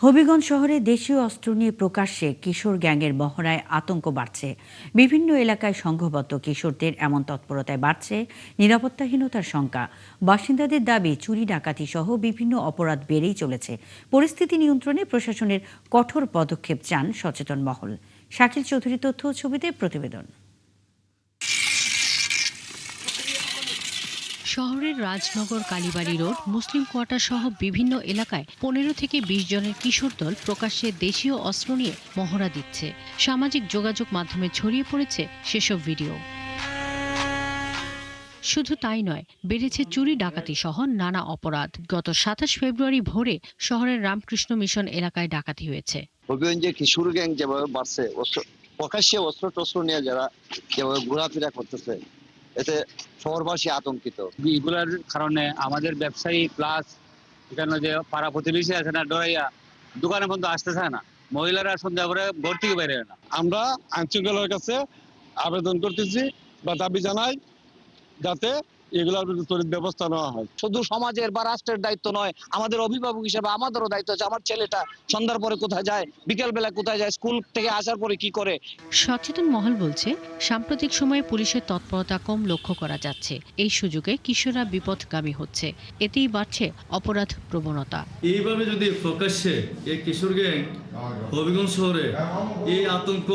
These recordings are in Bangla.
হবিগঞ্জ শহরে দেশীয় অস্ত্র নিয়ে প্রকাশ্যে কিশোর গ্যাংয়ের মহড়ায় আতঙ্ক বাড়ছে। বিভিন্ন এলাকায় সংঘবদ্ধ কিশোরদের এমন তৎপরতায় বাড়ছে নিরাপত্তাহীনতার শঙ্কা। বাসিন্দাদের দাবি, চুরি ডাকাতি সহ বিভিন্ন অপরাধ বেড়েই চলেছে। পরিস্থিতি নিয়ন্ত্রণে প্রশাসনের কঠোর পদক্ষেপ চান সচেতন মহল। শাকিল চৌধুরী তথ্য ও ছবিতে প্রতিবেদন। শহরের রাজনগর, কালীবাড়ি রোড, মুসলিম কোয়ার্টার সহ বিভিন্ন এলাকায় 15 থেকে 20 জনের কিশোর দল প্রকাশ্যে দেশীয় অস্ত্র নিয়ে মহড়া দিচ্ছে। সামাজিক যোগাযোগ মাধ্যমে ছড়িয়ে পড়েছে সেসব ভিডিও। শুধু তাই নয়, বেড়েছে চুরি ডাকাতি সহ নানা অপরাধ। গত 27 ফেব্রুয়ারি ভোরে শহরের রামকৃষ্ণ মিশন এলাকায় ডাকাতি হয়েছে। হবিগঞ্জে কিশোর গ্যাং যেভাবে বাড়ছে, প্রকাশ্যে অস্ত্র টস্ত্র নিয়ে যারা যেভাবে ঘোরাফেরা করতেছে, এতে শহরবাসী আতঙ্কিত। এগুলোর কারণে আমাদের ব্যবসায়ী প্লাস এখানে যে পাড়া প্রতিবেশী আছে না, ডরাইয়া দোকানে বন্ধ আসতেছে না। মহিলারা সন্ধ্যা করে ঘর থেকে বের হয় না। আমরা আইনশৃঙ্খলার কাছে আবেদন করতেছি বা দাবি জানাই যাতে এগুলোর তড়িৎ ব্যবস্থা নেওয়া হয়। শুধু সমাজের বা রাষ্ট্রের দায়িত্ব নয়, আমাদের অভিভাবক হিসেবে আমাদেরও দায়িত্ব আছে। আমার ছেলেটা সন্ধ্যার পরে কোথায় যায়, বিকেল বেলা কোথায় যায়, স্কুল থেকে আসার পরে কি করে। সচেতন মহল বলছে, সাম্প্রতিক সময়ে পুলিশের তৎপরতা কম লক্ষ্য করা যাচ্ছে। এই সুযোগে কিশোররা বিপথগামী হচ্ছে, এতেই বাড়ছে অপরাধ প্রবণতা। এইভাবে যদি প্রকাশ্যে এই কিশোর গ্যাং হবিগঞ্জ শহরে এই আতঙ্ক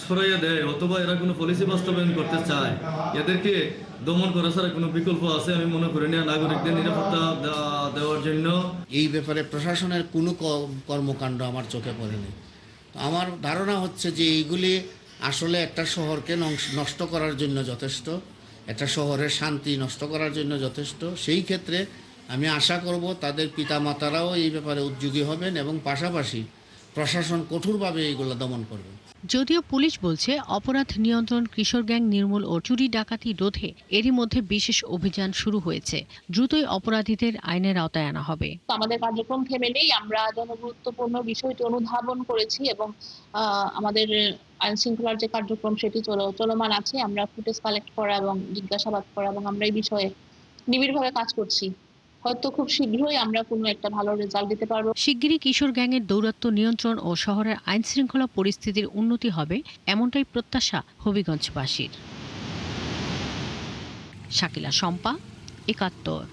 ছড়াইয়া দেয় অথবা এরা কোনো পলিসি বাস্তবায়ন করতে চায়, এদেরকে দমন করা ছাড়া কোনো বিকল্প আছে আমি মনে করি না। নাগরিকদের নিরাপত্তা দেওয়ার জন্য এই ব্যাপারে প্রশাসনের কোনো কর্মকাণ্ড আমার চোখে পড়েনি। আমার ধারণা হচ্ছে যে এইগুলি আসলে একটা শহরকে নষ্ট করার জন্য যথেষ্ট, একটা শহরের শান্তি নষ্ট করার জন্য যথেষ্ট। সেই ক্ষেত্রে আমি আশা করব তাদের পিতামাতারাও এই ব্যাপারে উদ্যোগী হবেন এবং পাশাপাশি প্রশাসন কঠোরভাবে এইগুলো দমন করবে। যদিও পুলিশ বলছে, অপরাধ নিয়ন্ত্রণ, কিশোর গ্যাং নির্মূল ও চুরি ডাকাতি রোধে এরই মধ্যে বিশেষ অভিযান শুরু হয়েছে। দ্রুতই অপরাধীদের আইনের আওতায় আনা হবে। আমাদের কার্যক্রম থেমে নেই। আমরা জনগুরুত্বপূর্ণ বিষয়টি অনুধাবন করেছি এবং আমাদের আইন শৃঙ্খলার যে কার্যক্রম সেটি চলমান আছে। আমরা ফুটেজ কালেক্ট করা এবং জিজ্ঞাসাবাদ করা এবং আমরা এই বিষয়ে নিবিড়ভাবে কাজ করছি। হয়তো খুব শীঘ্রই আমরা কোনো একটা ভালো রেজাল্ট দিতে পারবো। শিগগিরই কিশোর গ্যাংয়ের দৌরাত্ম্য নিয়ন্ত্রণ ও শহরের আইন শৃঙ্খলা পরিস্থিতির উন্নতি হবে, এমনটাই প্রত্যাশা হবিগঞ্জবাসীর। শাকিলা শম্পা, ৭১।